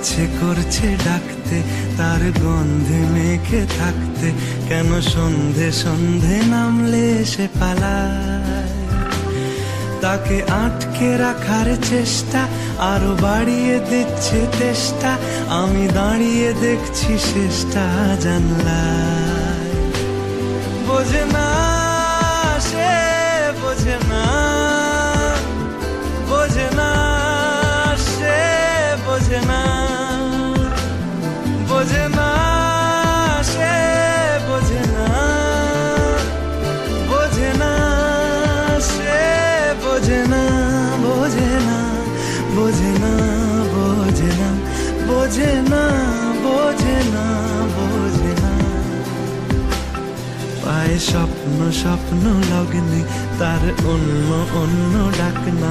ইচ্ছে করছে ডাকতে, তার গন্ধে মেখে থাকতে, কেন সন্ধে সন্ধে নামলে সে পালায়। তাকে আটকে রাখার চেষ্টা আরো বাড়িয়ে দিচ্ছে তেষ্টা, আমি দাঁড়িয়ে দেখছি শেষটা জানলায়। বোঝে না সে, বোঝে না, বোঝে না সে, বোঝে না, বোঝে না সে, বোঝে না, বোঝে না সে, বোঝে না, বোঝে না, বোঝে না, বোঝে না, বোঝে না, বোঝে না, বোঝে না। পায়ে স্বপ্ন স্বপ্ন লগ্নে তার অন্য অন্য ডাক নাম।